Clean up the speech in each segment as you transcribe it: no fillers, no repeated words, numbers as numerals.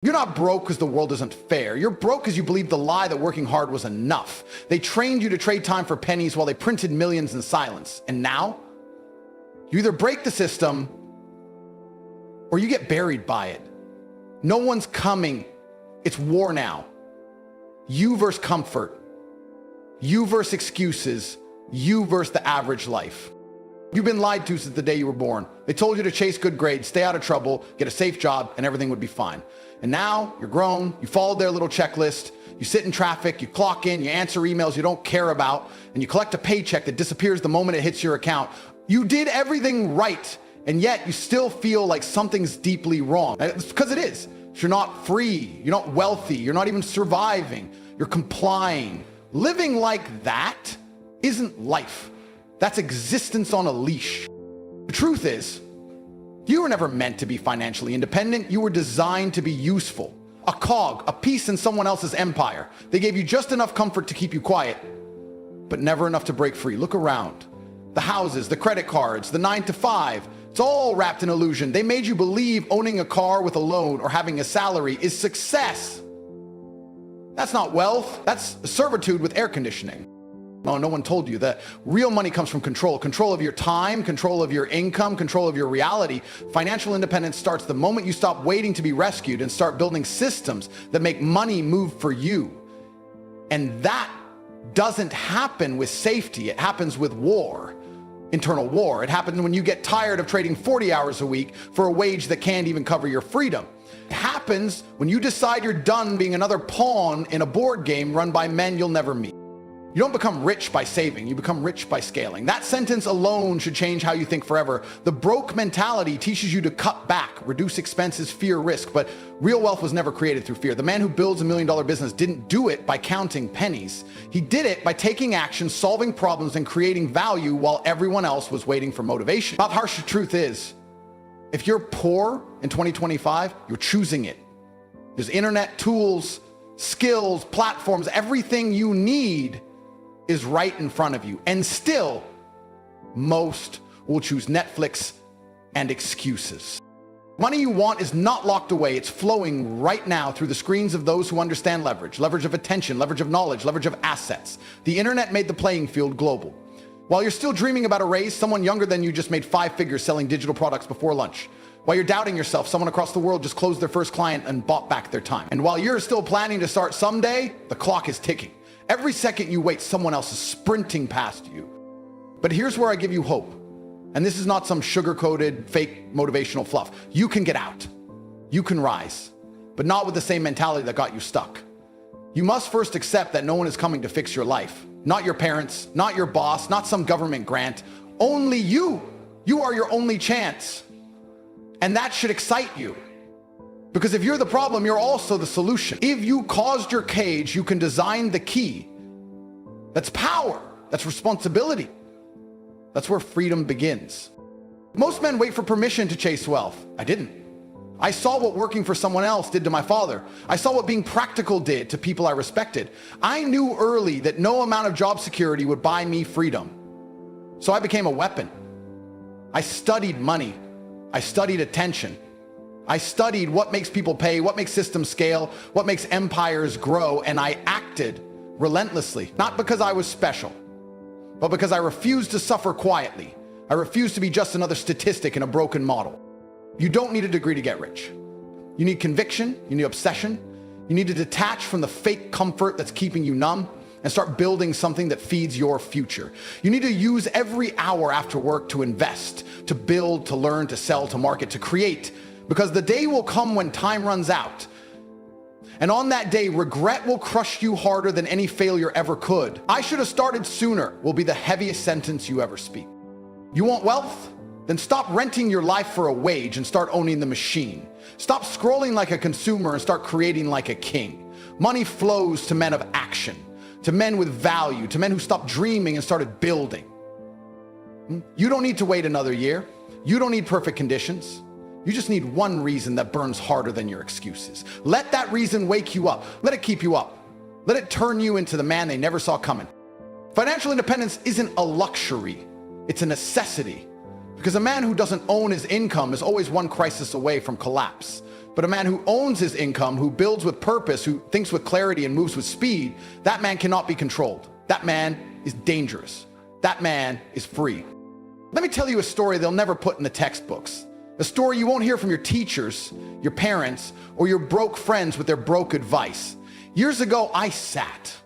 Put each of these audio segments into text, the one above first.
You're not broke because the world isn't fair. You're broke because you believe the lie that working hard was enough. They trained you to trade time for pennies while they printed millions in silence. And now, you either break the system or you get buried by it. No one's coming. It's war now. You versus comfort. You versus excuses. You versus the average life. You've been lied to since the day you were born. They told you to chase good grades, stay out of trouble, get a safe job, and everything would be fine. And now you're grown, you followed their little checklist, you sit in traffic, you clock in, you answer emails you don't care about, and you collect a paycheck that disappears the moment it hits your account. You did everything right, and yet you still feel like something's deeply wrong. It's because it is. You're not free, you're not wealthy, you're not even surviving, you're complying. Living like that isn't life. That's existence on a leash. The truth is, you were never meant to be financially independent. You were designed to be useful. A cog, a piece in someone else's empire. They gave you just enough comfort to keep you quiet, but never enough to break free. Look around. The houses, the credit cards, the 9 to 5, it's all wrapped in illusion. They made you believe owning a car with a loan or having a salary is success. That's not wealth. That's servitude with air conditioning. Oh, no one told you that real money comes from control. Control of your time, control of your income, control of your reality. Financial independence starts the moment you stop waiting to be rescued and start building systems that make money move for you. And that doesn't happen with safety. It happens with war, internal war. It happens when you get tired of trading 40 hours a week for a wage that can't even cover your freedom. It happens when you decide you're done being another pawn in a board game run by men you'll never meet. You don't become rich by saving, you become rich by scaling. That sentence alone should change how you think forever. The broke mentality teaches you to cut back, reduce expenses, fear risk, but real wealth was never created through fear. The man who builds $1 million business didn't do it by counting pennies. He did it by taking action, solving problems, and creating value while everyone else was waiting for motivation. How harsh the truth is, if you're poor in 2025, you're choosing it. There's internet tools, skills, platforms, everything you need is right in front of you. And still, most will choose Netflix and excuses. Money you want is not locked away. It's flowing right now through the screens of those who understand leverage, leverage of attention, leverage of knowledge, leverage of assets. The internet made the playing field global. While you're still dreaming about a raise, someone younger than you just made 5 figures selling digital products before lunch. While you're doubting yourself, someone across the world just closed their first client and bought back their time. And while you're still planning to start someday, the clock is ticking. Every second you wait, someone else is sprinting past you. But here's where I give you hope. And this is not some sugar-coated, fake motivational fluff. You can get out. You can rise, but not with the same mentality that got you stuck. You must first accept that no one is coming to fix your life. Not your parents, not your boss, not some government grant. Only you. You are your only chance. And that should excite you. Because if you're the problem, you're also the solution. If you caused your cage, you can design the key. That's power. That's responsibility. That's where freedom begins. Most men wait for permission to chase wealth. I didn't. I saw what working for someone else did to my father. I saw what being practical did to people I respected. I knew early that no amount of job security would buy me freedom. So I became a weapon. I studied money. I studied attention. I studied what makes people pay, what makes systems scale, what makes empires grow, and I acted relentlessly, not because I was special, but because I refused to suffer quietly. I refused to be just another statistic in a broken model. You don't need a degree to get rich. You need conviction, you need obsession, you need to detach from the fake comfort that's keeping you numb and start building something that feeds your future. You need to use every hour after work to invest, to build, to learn, to sell, to market, to create. Because the day will come when time runs out. And on that day, regret will crush you harder than any failure ever could. I should have started sooner will be the heaviest sentence you ever speak. You want wealth? Then stop renting your life for a wage and start owning the machine. Stop scrolling like a consumer and start creating like a king. Money flows to men of action, to men with value, to men who stopped dreaming and started building. You don't need to wait another year. You don't need perfect conditions. You just need one reason that burns harder than your excuses. Let that reason wake you up. Let it keep you up. Let it turn you into the man they never saw coming. Financial independence isn't a luxury. It's a necessity. Because a man who doesn't own his income is always one crisis away from collapse. But a man who owns his income, who builds with purpose, who thinks with clarity and moves with speed, that man cannot be controlled. That man is dangerous. That man is free. Let me tell you a story they'll never put in the textbooks. A story you won't hear from your teachers, your parents, or your broke friends with their broke advice. Years ago, I sat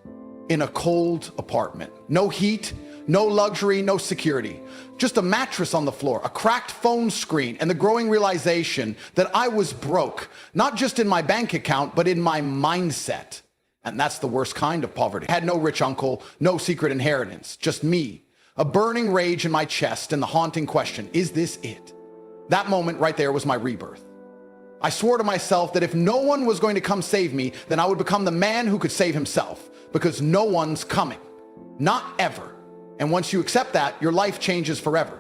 in a cold apartment. No heat, no luxury, no security. Just a mattress on the floor, a cracked phone screen, and the growing realization that I was broke, not just in my bank account, but in my mindset. And that's the worst kind of poverty. I had no rich uncle, no secret inheritance, just me. A burning rage in my chest and the haunting question, is this it? That moment right there was my rebirth. I swore to myself that if no one was going to come save me, then I would become the man who could save himself, because no one's coming. Not ever. And once you accept that, your life changes forever.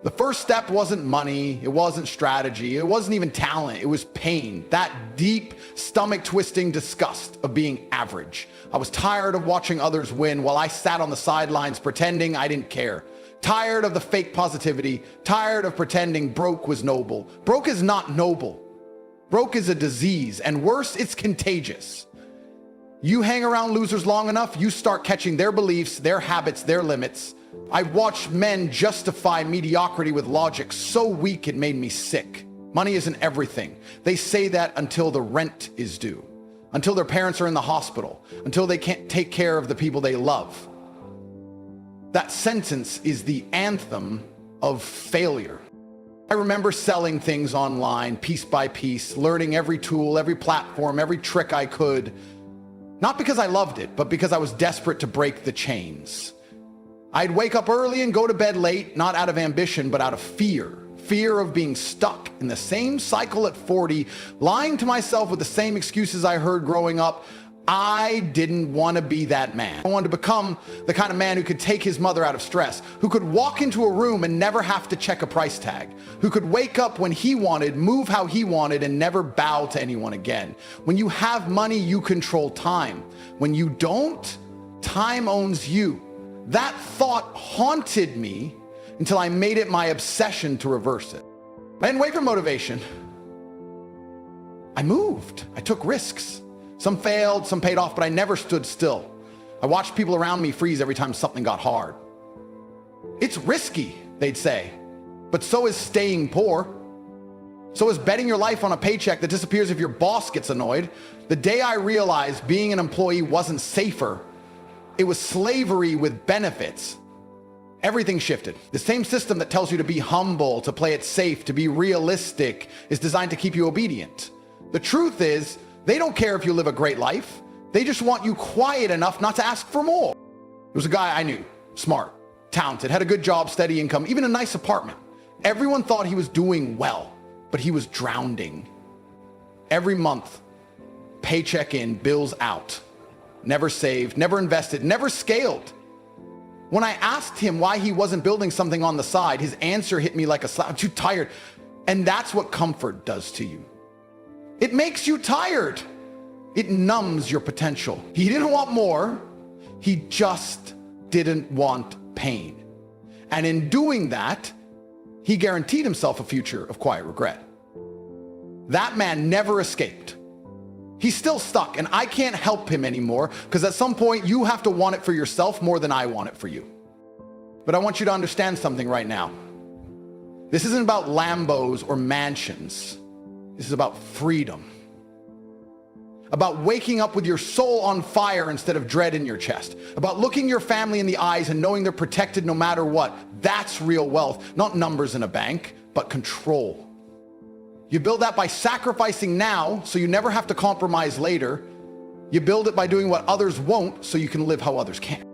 The first step wasn't money, it wasn't strategy, it wasn't even talent, it was pain. That deep, stomach-twisting disgust of being average. I was tired of watching others win while I sat on the sidelines pretending I didn't care. Tired of the fake positivity, tired of pretending broke was noble. Broke is not noble. Broke is a disease, and worse, it's contagious. You hang around losers long enough, you start catching their beliefs, their habits, their limits. I've watched men justify mediocrity with logic so weak it made me sick. Money isn't everything. They say that until the rent is due, until their parents are in the hospital, until they can't take care of the people they love. That sentence is the anthem of failure. I remember selling things online piece by piece, learning every tool, every platform, every trick I could. Not because I loved it, but because I was desperate to break the chains. I'd wake up early and go to bed late, not out of ambition, but out of fear. Fear of being stuck in the same cycle at 40, lying to myself with the same excuses I heard growing up. I didn't want to be that man. I wanted to become the kind of man who could take his mother out of stress, who could walk into a room and never have to check a price tag, who could wake up when he wanted, move how he wanted, and never bow to anyone again. When you have money, you control time. When you don't, time owns you. That thought haunted me until I made it my obsession to reverse it. I didn't wait for motivation. I moved. I took risks. Some failed, some paid off, but I never stood still. I watched people around me freeze every time something got hard. It's risky, they'd say, but so is staying poor. So is betting your life on a paycheck that disappears if your boss gets annoyed. The day I realized being an employee wasn't safer, it was slavery with benefits. Everything shifted. The same system that tells you to be humble, to play it safe, to be realistic, is designed to keep you obedient. The truth is, they don't care if you live a great life. They just want you quiet enough not to ask for more. There was a guy I knew, smart, talented, had a good job, steady income, even a nice apartment. Everyone thought he was doing well, but he was drowning. Every month, paycheck in, bills out. Never saved, never invested, never scaled. When I asked him why he wasn't building something on the side, his answer hit me like a slap. I'm too tired. And that's what comfort does to you. It makes you tired. It numbs your potential. He didn't want more. He just didn't want pain. And in doing that, he guaranteed himself a future of quiet regret. That man never escaped. He's still stuck, and I can't help him anymore because at some point you have to want it for yourself more than I want it for you. But I want you to understand something right now. This isn't about Lambos or mansions. This is about freedom. About waking up with your soul on fire instead of dread in your chest. About looking your family in the eyes and knowing they're protected no matter what. That's real wealth, not numbers in a bank, but control. You build that by sacrificing now so you never have to compromise later. You build it by doing what others won't so you can live how others can't.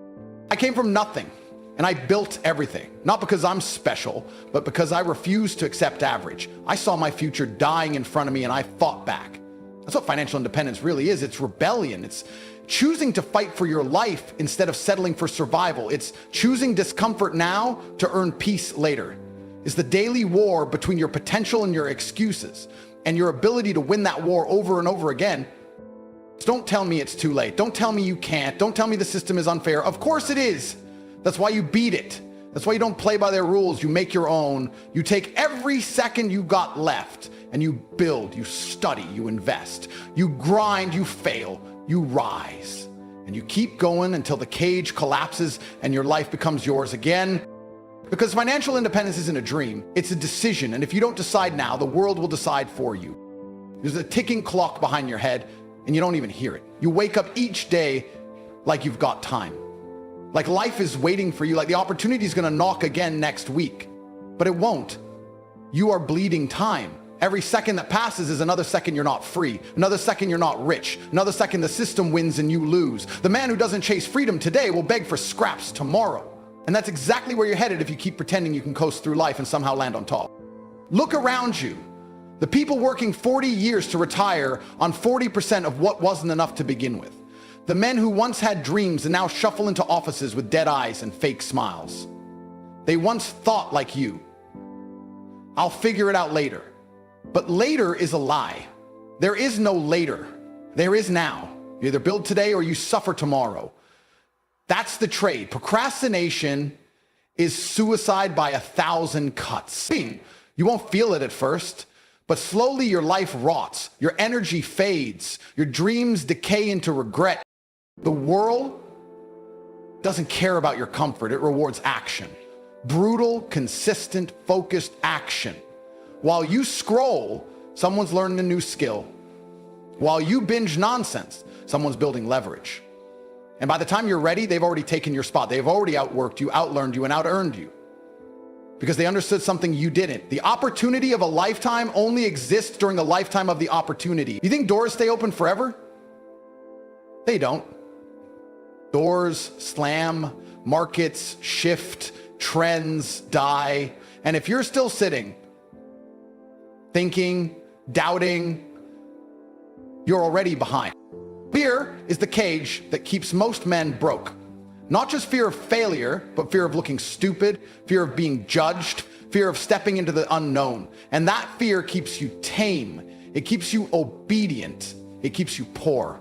I came from nothing and I built everything. Not because I'm special, but because I refused to accept average. I saw my future dying in front of me and I fought back. That's what financial independence really is. It's rebellion. It's choosing to fight for your life instead of settling for survival. It's choosing discomfort now to earn peace later. It's the daily war between your potential and your excuses and your ability to win that war over and over again. Don't tell me it's too late. Don't tell me you can't. Don't tell me the system is unfair. Of course it is. That's why you beat it. That's why you don't play by their rules. You make your own. You take every second you got left and you build, you study, you invest, you grind, you fail, you rise, and you keep going until the cage collapses and your life becomes yours again. Because financial independence isn't a dream, it's a decision. And if you don't decide now, the world will decide for you. There's a ticking clock behind your head and you don't even hear it. You wake up each day like you've got time. Like life is waiting for you, like the opportunity is gonna knock again next week. But it won't. You are bleeding time. Every second that passes is another second you're not free. Another second you're not rich. Another second the system wins and you lose. The man who doesn't chase freedom today will beg for scraps tomorrow. And that's exactly where you're headed if you keep pretending you can coast through life and somehow land on top. Look around you. The people working 40 years to retire on 40% of what wasn't enough to begin with. The men who once had dreams and now shuffle into offices with dead eyes and fake smiles. They once thought like you. I'll figure it out later. But later is a lie. There is no later. There is now. You either build today or you suffer tomorrow. That's the trade. Procrastination is suicide by 1,000 cuts. You won't feel it at first, but slowly your life rots, your energy fades, your dreams decay into regret. The world doesn't care about your comfort. It rewards action. Brutal, consistent, focused action. While you scroll, someone's learning a new skill. While you binge nonsense, someone's building leverage. And by the time you're ready, they've already taken your spot. They've already outworked you, outlearned you, and out-earned you. Because they understood something you didn't. The opportunity of a lifetime only exists during the lifetime of the opportunity. You think doors stay open forever? They don't. Doors slam, markets shift, trends die. And if you're still sitting, thinking, doubting, you're already behind. Fear is the cage that keeps most men broke. Not just fear of failure, but fear of looking stupid, fear of being judged, fear of stepping into the unknown. And that fear keeps you tame. It keeps you obedient. It keeps you poor.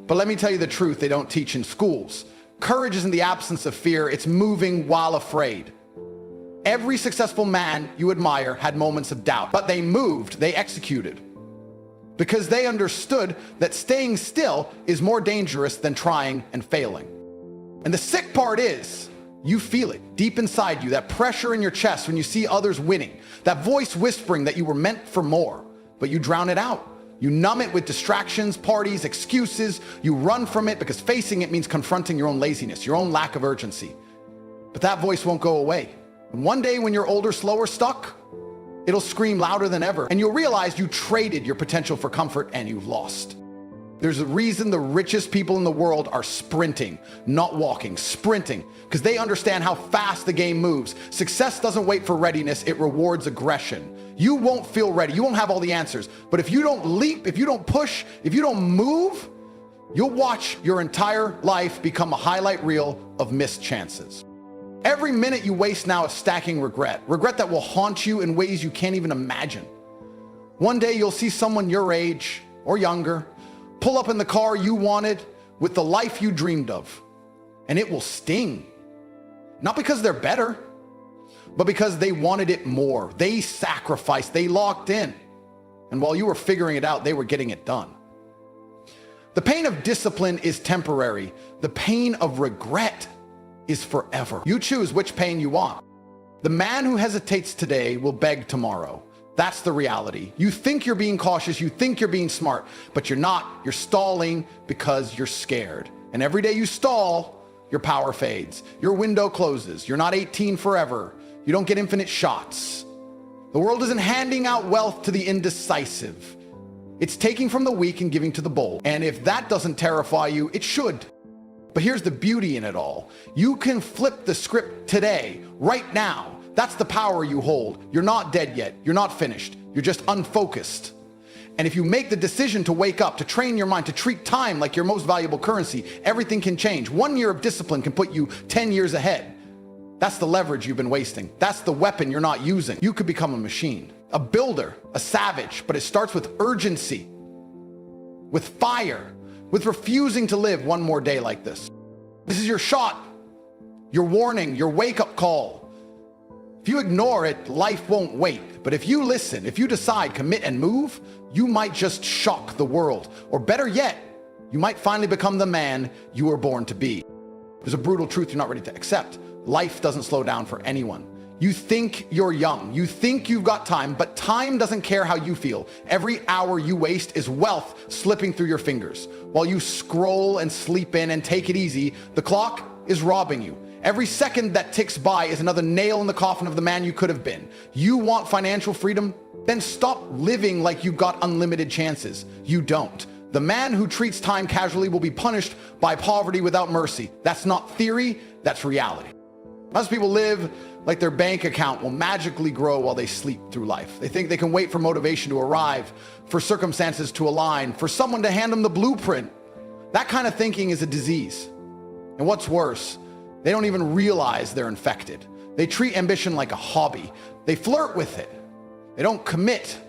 But let me tell you the truth they don't teach in schools. Courage isn't the absence of fear, it's moving while afraid. Every successful man you admire had moments of doubt, but they moved, they executed. Because they understood that staying still is more dangerous than trying and failing. And the sick part is, you feel it deep inside you, that pressure in your chest when you see others winning, that voice whispering that you were meant for more, but you drown it out. You numb it with distractions, parties, excuses. You run from it because facing it means confronting your own laziness, your own lack of urgency. But that voice won't go away. And one day when you're older, slower, stuck, it'll scream louder than ever. And you'll realize you traded your potential for comfort and you lost. There's a reason the richest people in the world are sprinting, not walking, sprinting, because they understand how fast the game moves. Success doesn't wait for readiness, it rewards aggression. You won't feel ready, you won't have all the answers, but if you don't leap, if you don't push, if you don't move, you'll watch your entire life become a highlight reel of missed chances. Every minute you waste now is stacking regret, regret that will haunt you in ways you can't even imagine. One day you'll see someone your age or younger pull up in the car you wanted with the life you dreamed of, and it will sting. Not because they're better, but because they wanted it more. They sacrificed, they locked in. And while you were figuring it out, they were getting it done. The pain of discipline is temporary. The pain of regret is forever. You choose which pain you want. The man who hesitates today will beg tomorrow. That's the reality. You think you're being cautious, you think you're being smart, but you're not. You're stalling because you're scared. And every day you stall, your power fades. Your window closes. You're not 18 forever. You don't get infinite shots. The world isn't handing out wealth to the indecisive. It's taking from the weak and giving to the bold. And if that doesn't terrify you, it should. But here's the beauty in it all. You can flip the script today, right now. That's the power you hold. You're not dead yet. You're not finished. You're just unfocused. And if you make the decision to wake up, to train your mind, to treat time like your most valuable currency, everything can change. 1 year of discipline can put you 10 years ahead. That's the leverage you've been wasting. That's the weapon you're not using. You could become a machine, a builder, a savage, but it starts with urgency, with fire, with refusing to live one more day like this. This is your shot, your warning, your wake-up call. If you ignore it, life won't wait. But if you listen, if you decide, commit, and move, you might just shock the world. Or better yet, you might finally become the man you were born to be. There's a brutal truth you're not ready to accept. Life doesn't slow down for anyone. You think you're young, you think you've got time, but time doesn't care how you feel. Every hour you waste is wealth slipping through your fingers. While you scroll and sleep in and take it easy, the clock is robbing you. Every second that ticks by is another nail in the coffin of the man you could have been. You want financial freedom? Then stop living like you've got unlimited chances. You don't. The man who treats time casually will be punished by poverty without mercy. That's not theory, that's reality. Most people live like their bank account will magically grow while they sleep through life. They think they can wait for motivation to arrive, for circumstances to align, for someone to hand them the blueprint. That kind of thinking is a disease. And what's worse, they don't even realize they're infected. They treat ambition like a hobby. They flirt with it. They don't commit.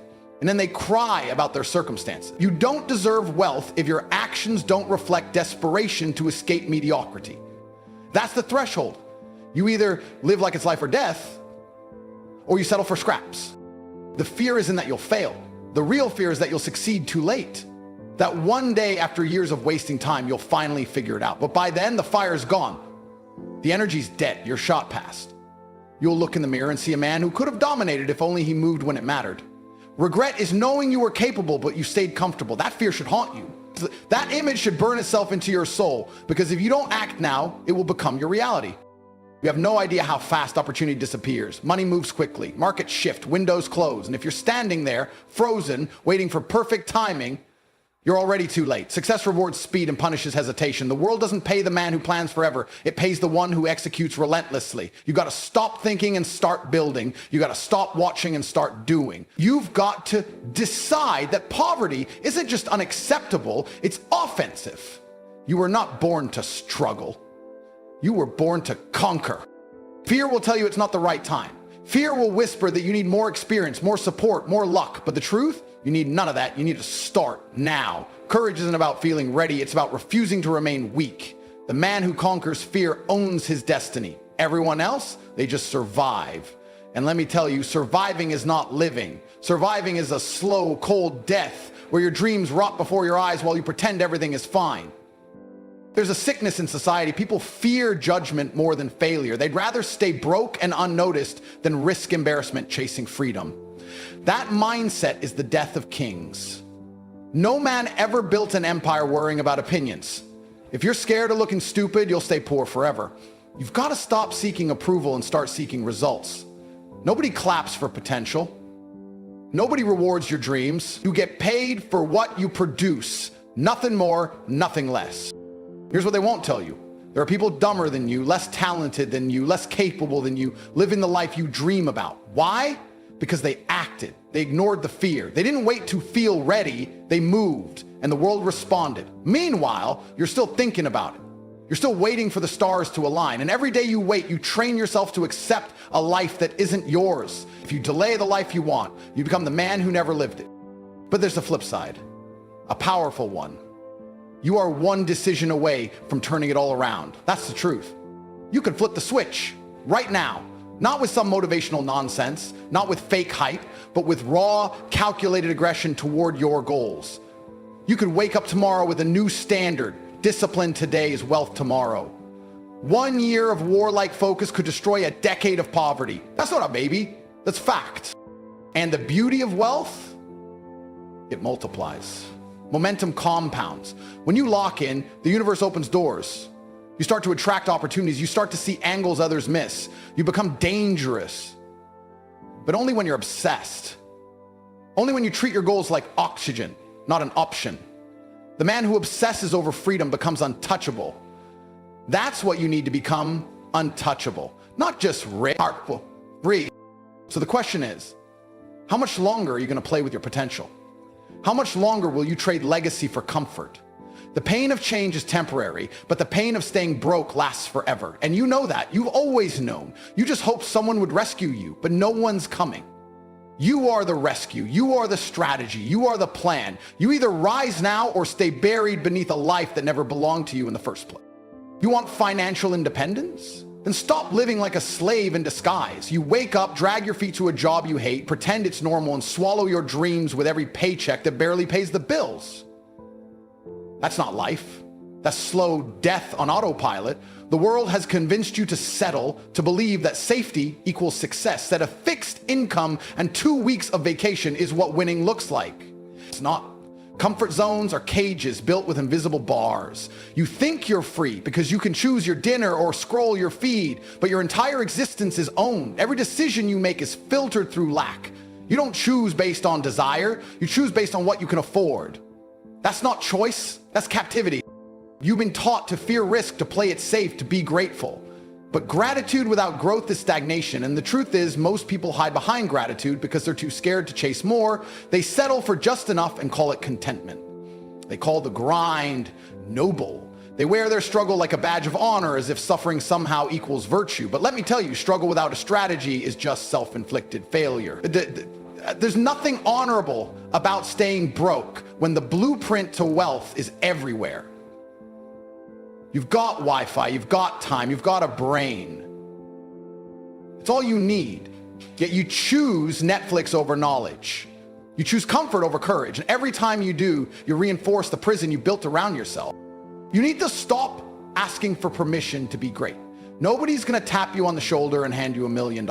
And then they cry about their circumstances. You don't deserve wealth if your actions don't reflect desperation to escape mediocrity. That's the threshold. You either live like it's life or death, or you settle for scraps. The fear isn't that you'll fail. The real fear is that you'll succeed too late. That one day after years of wasting time, you'll finally figure it out. But by then, the fire's gone. The energy's dead. You're shot past. You'll look in the mirror and see a man who could have dominated if only he moved when it mattered. Regret is knowing you were capable, but you stayed comfortable. That fear should haunt you. That image should burn itself into your soul, because if you don't act now, it will become your reality. You have no idea how fast opportunity disappears. Money moves quickly, markets shift, windows close, and if you're standing there, frozen, waiting for perfect timing, you're already too late. Success rewards speed and punishes hesitation. The world doesn't pay the man who plans forever. It pays the one who executes relentlessly. You got to stop thinking and start building. You got to stop watching and start doing. You've got to decide that poverty isn't just unacceptable, it's offensive. You were not born to struggle. You were born to conquer. Fear will tell you it's not the right time. Fear will whisper that you need more experience, more support, more luck. But the truth, you need none of that. You need to start now. Courage isn't about feeling ready. It's about refusing to remain weak. The man who conquers fear owns his destiny. Everyone else, they just survive. And let me tell you, surviving is not living. Surviving is a slow, cold death where your dreams rot before your eyes while you pretend everything is fine. There's a sickness in society. People fear judgment more than failure. They'd rather stay broke and unnoticed than risk embarrassment chasing freedom. That mindset is the death of kings. No man ever built an empire worrying about opinions. If you're scared of looking stupid, you'll stay poor forever. You've got to stop seeking approval and start seeking results. Nobody claps for potential. Nobody rewards your dreams. You get paid for what you produce. Nothing more, nothing less. Here's what they won't tell you. There are people dumber than you, less talented than you, less capable than you, living the life you dream about. Why? Because they acted. They ignored the fear. They didn't wait to feel ready. They moved, and the world responded. Meanwhile, you're still thinking about it. You're still waiting for the stars to align. And every day you wait, you train yourself to accept a life that isn't yours. If you delay the life you want, you become the man who never lived it. But there's a flip side, a powerful one. You are one decision away from turning it all around. That's the truth. You can flip the switch right now, not with some motivational nonsense, not with fake hype, but with raw, calculated aggression toward your goals. You could wake up tomorrow with a new standard. Discipline today is wealth tomorrow. 1 year of warlike focus could destroy a decade of poverty. That's not a baby, that's fact. And the beauty of wealth, it multiplies. Momentum compounds. When you lock in, the universe opens doors. You start to attract opportunities. You start to see angles others miss. You become dangerous. But only when you're obsessed. Only when you treat your goals like oxygen, not an option. The man who obsesses over freedom becomes untouchable. That's what you need to become, untouchable. Not just rich, heartful, free. So the question is, how much longer are you going to play with your potential? How much longer will you trade legacy for comfort? The pain of change is temporary, but the pain of staying broke lasts forever. And you know that. You've always known. You just hope someone would rescue you, but no one's coming. You are the rescue. You are the strategy. You are the plan. You either rise now or stay buried beneath a life that never belonged to you in the first place. You want financial independence? then stop living like a slave in disguise. You wake up, drag your feet to a job you hate, pretend it's normal, and swallow your dreams with every paycheck that barely pays the bills. That's not life. That's slow death on autopilot. The world has convinced you to settle, to believe that safety equals success, that a fixed income and 2 weeks of vacation is what winning looks like. It's not. Comfort zones are cages built with invisible bars. You think you're free because you can choose your dinner or scroll your feed, but your entire existence is owned. Every decision you make is filtered through lack. You don't choose based on desire. You choose based on what you can afford. That's not choice. That's captivity. You've been taught to fear risk, to play it safe, to be grateful. But gratitude without growth is stagnation, and the truth is most people hide behind gratitude because they're too scared to chase more. They settle for just enough and call it contentment. They call the grind noble. They wear their struggle like a badge of honor, as if suffering somehow equals virtue. But let me tell you, struggle without a strategy is just self-inflicted failure. There's nothing honorable about staying broke when the blueprint to wealth is everywhere. You've got Wi-Fi, you've got time, you've got a brain. It's all you need. Yet you choose Netflix over knowledge. You choose comfort over courage. And every time you do, you reinforce the prison you built around yourself. You need to stop asking for permission to be great. Nobody's gonna tap you on the shoulder and hand you $1 million.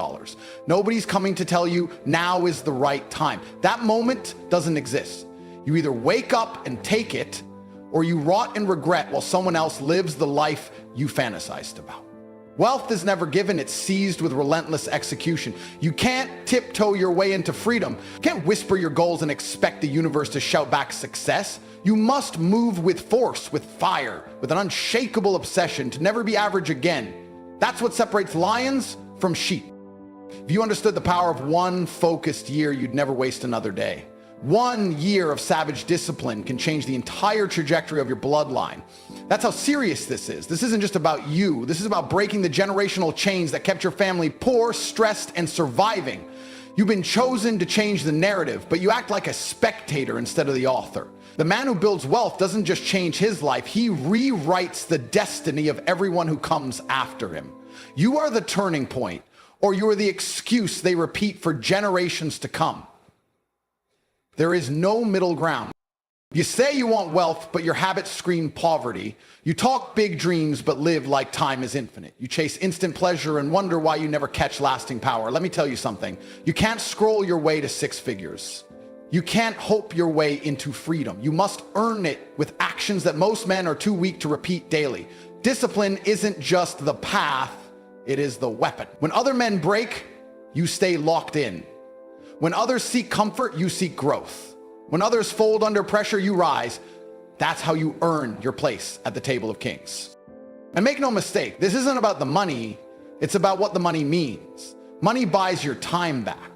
Nobody's coming to tell you now is the right time. That moment doesn't exist. You either wake up and take it, or you rot in regret while someone else lives the life you fantasized about. Wealth is never given, it's seized with relentless execution. You can't tiptoe your way into freedom. You can't whisper your goals and expect the universe to shout back success. You must move with force, with fire, with an unshakable obsession to never be average again. That's what separates lions from sheep. If you understood the power of one focused year, you'd never waste another day. 1 year of savage discipline can change the entire trajectory of your bloodline. That's how serious this is. This isn't just about you. This is about breaking the generational chains that kept your family poor, stressed, and surviving. You've been chosen to change the narrative, but you act like a spectator instead of the author. The man who builds wealth doesn't just change his life, he rewrites the destiny of everyone who comes after him. You are the turning point, or you are the excuse they repeat for generations to come. There is no middle ground. You say you want wealth, but your habits scream poverty. You talk big dreams, but live like time is infinite. You chase instant pleasure and wonder why you never catch lasting power. Let me tell you something. You can't scroll your way to 6 figures. You can't hope your way into freedom. You must earn it with actions that most men are too weak to repeat daily. Discipline isn't just the path, it is the weapon. When other men break, you stay locked in. When others seek comfort, you seek growth. When others fold under pressure, you rise. That's how you earn your place at the table of kings. And make no mistake, this isn't about the money, it's about what the money means. Money buys your time back.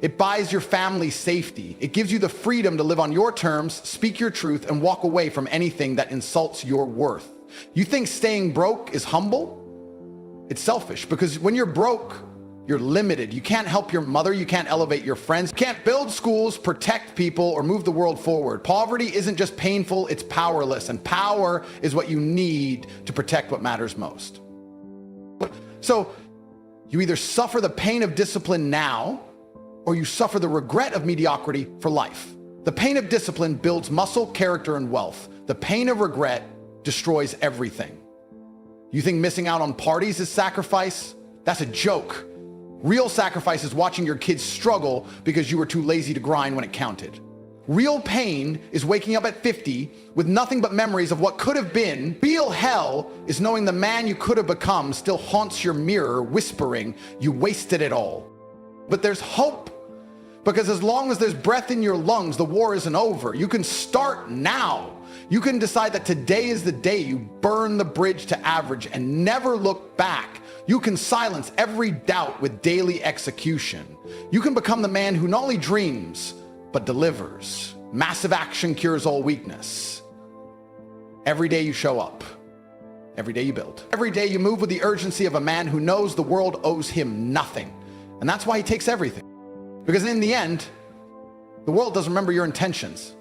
It buys your family's safety. It gives you the freedom to live on your terms, speak your truth, and walk away from anything that insults your worth. You think staying broke is humble? It's selfish, because when you're broke, you're limited. You can't help your mother. You can't elevate your friends. You can't build schools, protect people, or move the world forward. Poverty isn't just painful, it's powerless. And power is what you need to protect what matters most. So you either suffer the pain of discipline now, or you suffer the regret of mediocrity for life. The pain of discipline builds muscle, character, and wealth. The pain of regret destroys everything. You think missing out on parties is sacrifice? That's a joke. Real sacrifice is watching your kids struggle because you were too lazy to grind when it counted. Real pain is waking up at 50 with nothing but memories of what could have been. Real hell is knowing the man you could have become still haunts your mirror, whispering, you wasted it all. But there's hope, because as long as there's breath in your lungs, the war isn't over. You can start now. You can decide that today is the day you burn the bridge to average and never look back. You can silence every doubt with daily execution. You can become the man who not only dreams, but delivers. Massive action cures all weakness. Every day you show up. Every day you build. Every day you move with the urgency of a man who knows the world owes him nothing. And that's why he takes everything. Because in the end, the world doesn't remember your intentions.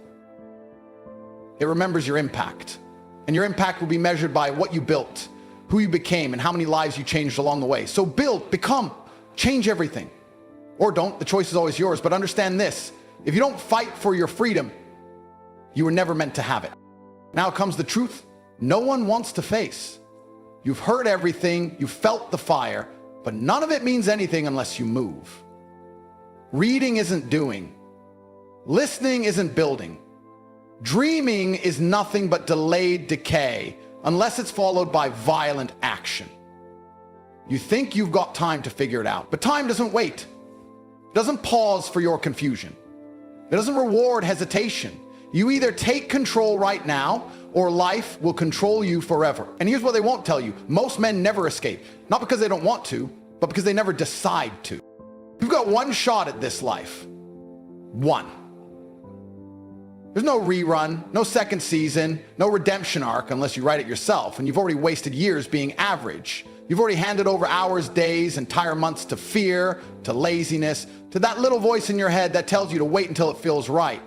It remembers your impact. And your impact will be measured by what you built, who you became and how many lives you changed along the way. So build, become, change everything. Or don't, the choice is always yours, but understand this. If you don't fight for your freedom, you were never meant to have it. Now comes the truth no one wants to face. You've heard everything, you've felt the fire, but none of it means anything unless you move. Reading isn't doing. Listening isn't building. Dreaming is nothing but delayed decay, unless it's followed by violent action. You think you've got time to figure it out, but time doesn't wait. It doesn't pause for your confusion. It doesn't reward hesitation. You either take control right now, or life will control you forever. And here's what they won't tell you. Most men never escape, not because they don't want to, but because they never decide to. You've got one shot at this life. One. There's no rerun, no second season, no redemption arc unless you write it yourself, and you've already wasted years being average. You've already handed over hours, days, entire months to fear, to laziness, to that little voice in your head that tells you to wait until it feels right.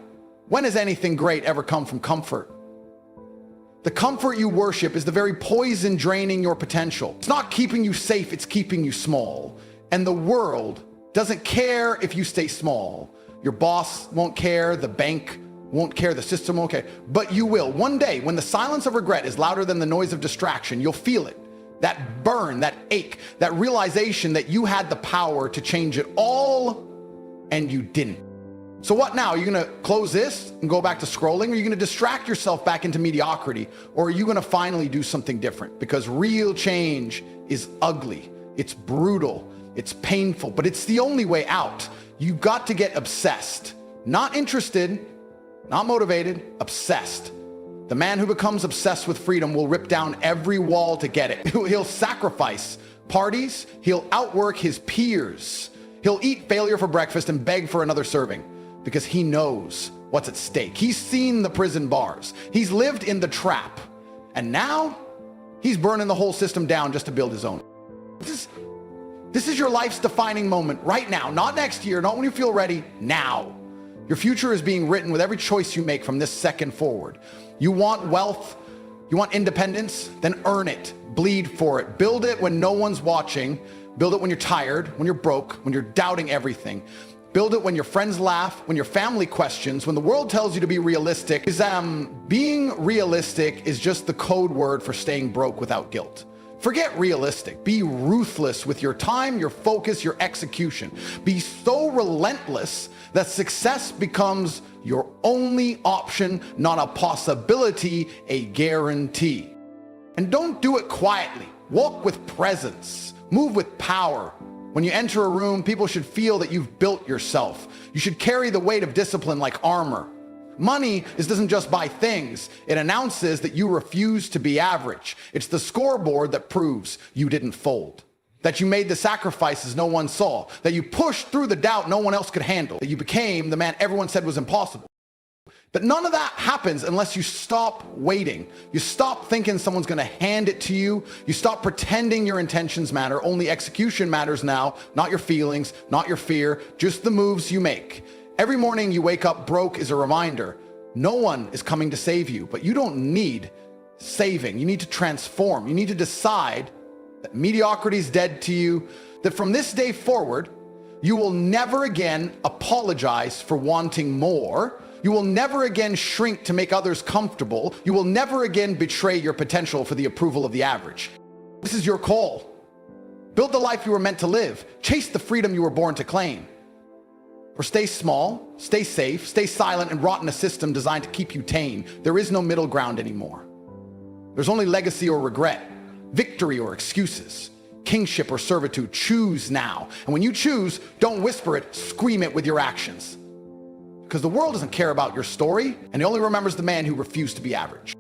When has anything great ever come from comfort? The comfort you worship is the very poison draining your potential. It's not keeping you safe, it's keeping you small. And the world doesn't care if you stay small. Your boss won't care, the bank won't care, the system won't care, but you will. One day, when the silence of regret is louder than the noise of distraction, you'll feel it. That burn, that ache, that realization that you had the power to change it all and you didn't. So what now? Are you gonna close this and go back to scrolling? Or are you gonna distract yourself back into mediocrity? Or are you gonna finally do something different? Because real change is ugly, it's brutal, it's painful, but it's the only way out. You've got to get obsessed. Not interested, not motivated, obsessed. The man who becomes obsessed with freedom will rip down every wall to get it. He'll sacrifice parties, he'll outwork his peers. He'll eat failure for breakfast and beg for another serving because he knows what's at stake. He's seen the prison bars. He's lived in the trap. And now he's burning the whole system down just to build his own. This is your life's defining moment right now, not next year, not when you feel ready, now. Your future is being written with every choice you make from this second forward. You want wealth, you want independence, then earn it, bleed for it, build it when no one's watching, build it when you're tired, when you're broke, when you're doubting everything. Build it when your friends laugh, when your family questions, when the world tells you to be realistic. Being realistic is just the code word for staying broke without guilt. Forget realistic. Be ruthless with your time, your focus, your execution. Be so relentless that success becomes your only option, not a possibility, a guarantee. And don't do it quietly. Walk with presence. Move with power. When you enter a room, people should feel that you've built yourself. You should carry the weight of discipline like armor. Money doesn't just buy things. It announces that you refuse to be average. It's the scoreboard that proves you didn't fold, that you made the sacrifices no one saw, that you pushed through the doubt no one else could handle, that you became the man everyone said was impossible. But none of that happens unless you stop waiting. You stop thinking someone's going to hand it to you. You stop pretending your intentions matter. Only execution matters now, not your feelings, not your fear, just the moves you make. Every morning you wake up broke is a reminder. No one is coming to save you, but you don't need saving. You need to transform. You need to decide that mediocrity is dead to you, that from this day forward, you will never again apologize for wanting more. You will never again shrink to make others comfortable. You will never again betray your potential for the approval of the average. This is your call. Build the life you were meant to live. Chase the freedom you were born to claim. Or stay small, stay safe, stay silent, and rot in a system designed to keep you tame. There is no middle ground anymore. There's only legacy or regret, victory or excuses, kingship or servitude. Choose now. And when you choose, don't whisper it, scream it with your actions. Because the world doesn't care about your story, and it only remembers the man who refused to be average.